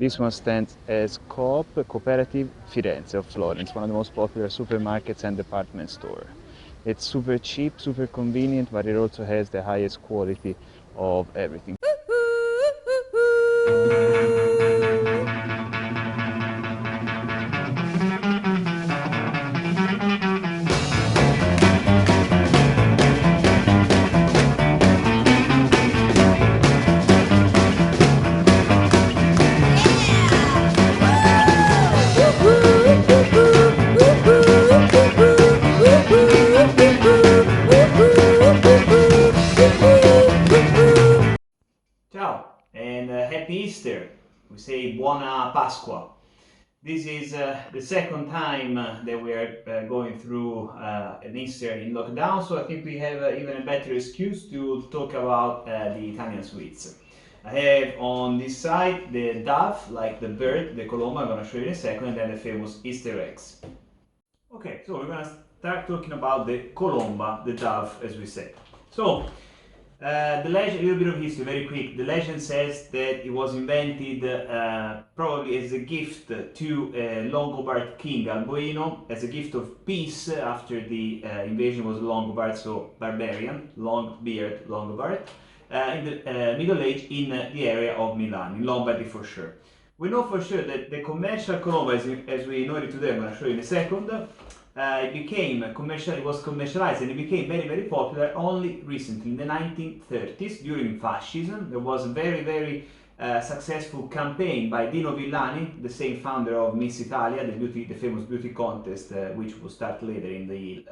This one stands as Coop Cooperative Firenze of Florence, one of the most popular supermarkets and department store. It's super cheap, super convenient, but it also has the highest quality of everything. Ciao and happy Easter. We say Buona Pasqua. This is the second time that we are going through an Easter in lockdown, so I think we have even a better excuse to talk about the Italian sweets. I have on this side the dove, like the bird, the colomba, I'm going to show you in a second, and then the famous Easter eggs. Okay, so we're going to start talking about the colomba, the dove, as we said. So, the legend, a little bit of history, very quick. The legend says that it was invented probably as a gift to Longobard king Alboino, as a gift of peace after the invasion was Longobard, so barbarian, long beard Longobard, in the Middle Age in the area of Milan, in Lombardy for sure. We know for sure that the commercial colomba, as we know it today, I'm going to show you in a second, it was commercialized and it became very, very popular only recently, in the 1930s, during fascism. There was a very, very successful campaign by Dino Villani, the same founder of Miss Italia, the famous beauty contest, which will start later in the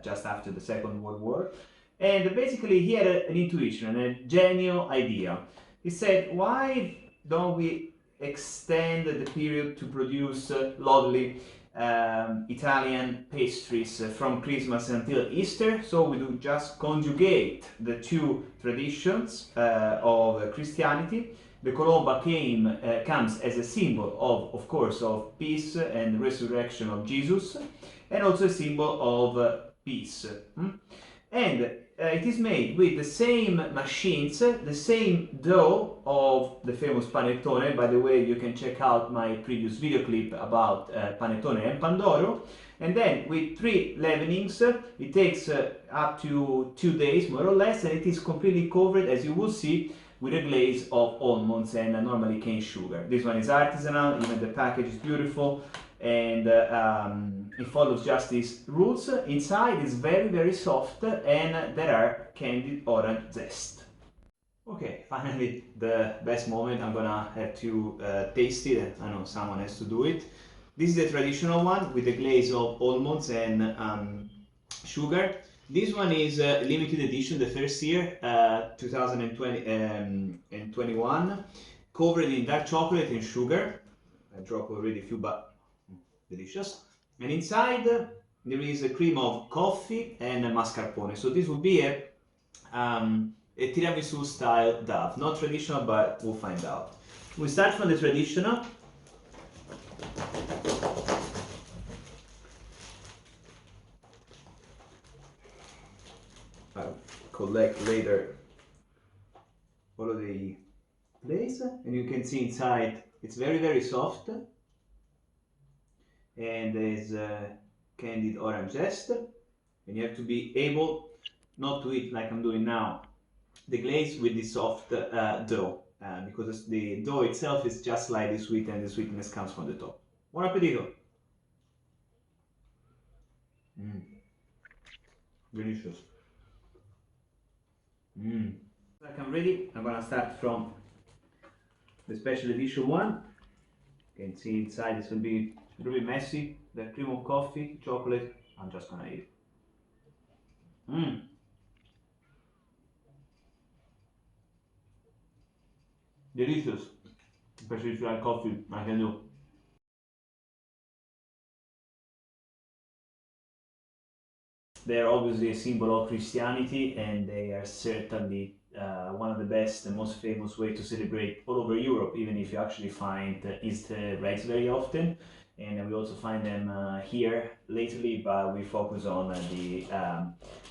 just after the Second World War. And basically he had an intuition, a genial idea. He said, why don't we extend the period to produce lovely Italian pastries from Christmas until Easter? So we do just conjugate the two traditions of Christianity. The colomba comes as a symbol of course, of peace and resurrection of Jesus, and also a symbol of peace. And it is made with the same machines, the same dough of the famous panettone. By the way, you can check out my previous video clip about panettone and pandoro. And then with 3 leavenings, it takes up to 2 days more or less, and it is completely covered, as you will see, with a glaze of almonds and normally cane sugar. This one is artisanal, even the package is beautiful, and it follows just these rules. Inside is very, very soft, and there are candied orange zest. Okay, finally the best moment. I'm gonna have to taste it. I know someone has to do it. This is the traditional one with the glaze of almonds and sugar. This one is a limited edition, the first year, 2020 and 21, covered in dark chocolate and sugar. I dropped already a few, but delicious. And inside there is a cream of coffee and mascarpone. So this will be a tiramisu style dove. Not traditional, but we'll find out. We start from the traditional. I'll collect later all of the glaze, and you can see inside it's very, very soft, and there's candied orange zest, and you have to be able not to eat like I'm doing now the glaze with the soft dough, because the dough itself is just slightly sweet and the sweetness comes from the top. Buon appetito! Delicious. Like I'm ready, I'm gonna start from the special edition one. You can see inside it's gonna be a little bit messy. The cream of coffee, chocolate, I'm just gonna eat it. Delicious. Especially if you like coffee, I can do. They are obviously a symbol of Christianity, and they are certainly one of the best and most famous way to celebrate all over Europe, even if you actually find Easter eggs very often. And we also find them here lately, but we focus on the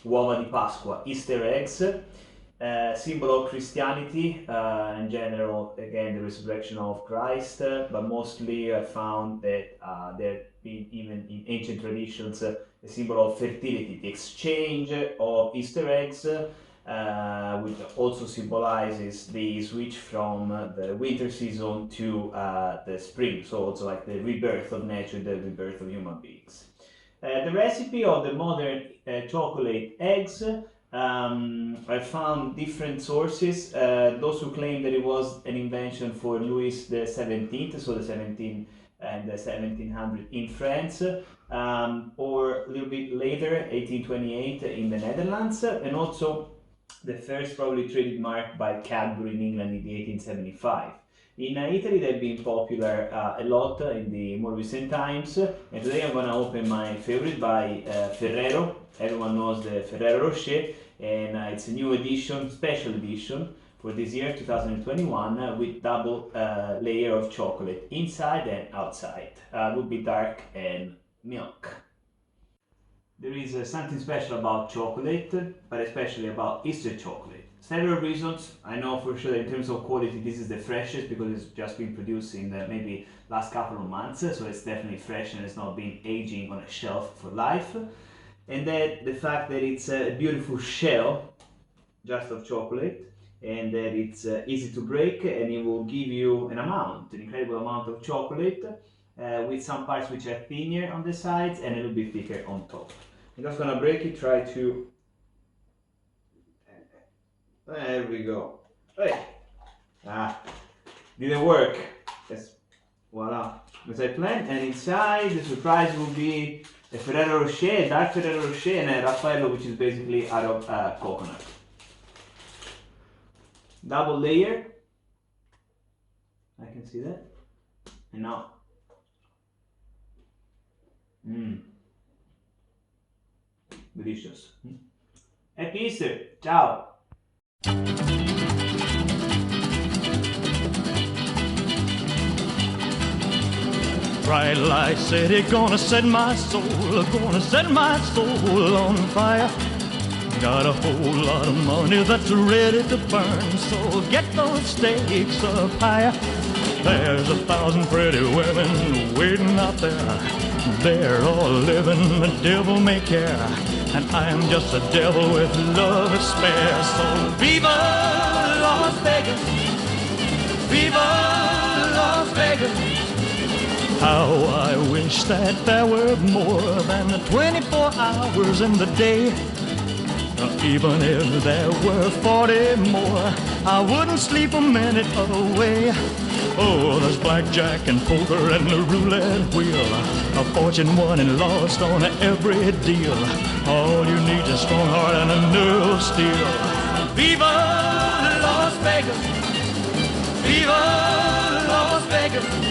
uova di Pasqua, Easter eggs. symbol of Christianity, in general, again, the resurrection of Christ, but mostly I found that there been, even in ancient traditions, a symbol of fertility, the exchange of Easter eggs, which also symbolizes the switch from the winter season to the spring, so also like the rebirth of nature, the rebirth of human beings. The recipe of the modern chocolate eggs, I found different sources. Those who claim that it was an invention for Louis the 17th, so the 17 and the 1700 in France, or a little bit later, 1828 in the Netherlands, and also the first probably trademark by Cadbury in England in the 1875. In Italy they've been popular a lot in the more recent times, and today I'm gonna open my favorite by Ferrero. Everyone knows the Ferrero Rocher, and it's a new edition, special edition for this year 2021, with double layer of chocolate inside and outside. Would be dark and milk. There is something special about chocolate, but especially about Easter chocolate. Several reasons. I know for sure that in terms of quality this is the freshest because it's just been produced in the maybe last couple of months, so it's definitely fresh and it's not been aging on a shelf for life. And then the fact that it's a beautiful shell just of chocolate, and that it's easy to break, and it will give you an incredible amount of chocolate, with some parts which are thinner on the sides and a little bit thicker on top. I'm just gonna break it, try to... There we go. Hey. Didn't work. Yes. Voila. As I planned, and inside the surprise will be a Ferrero Rocher, a dark Ferrero Rocher, and a Raffaello, which is basically out of coconut. Double layer. I can see that. And now. Delicious. Happy Easter. Ciao. Bright light city, gonna set my soul on fire. Got a whole lot of money that's ready to burn, so get those stakes up higher. There's 1,000 pretty women waiting out there. They're all living the devil may care, and I'm just a devil with love to spare. So viva Las Vegas, viva Las Vegas. How I wish that there were more than 24 hours in the day. Even if there were 40 more, I wouldn't sleep a minute away. Oh, there's blackjack and poker and the roulette wheel, a fortune won and lost on every deal. All you need is a strong heart and a nerve of steel. Viva Las Vegas, viva Las Vegas.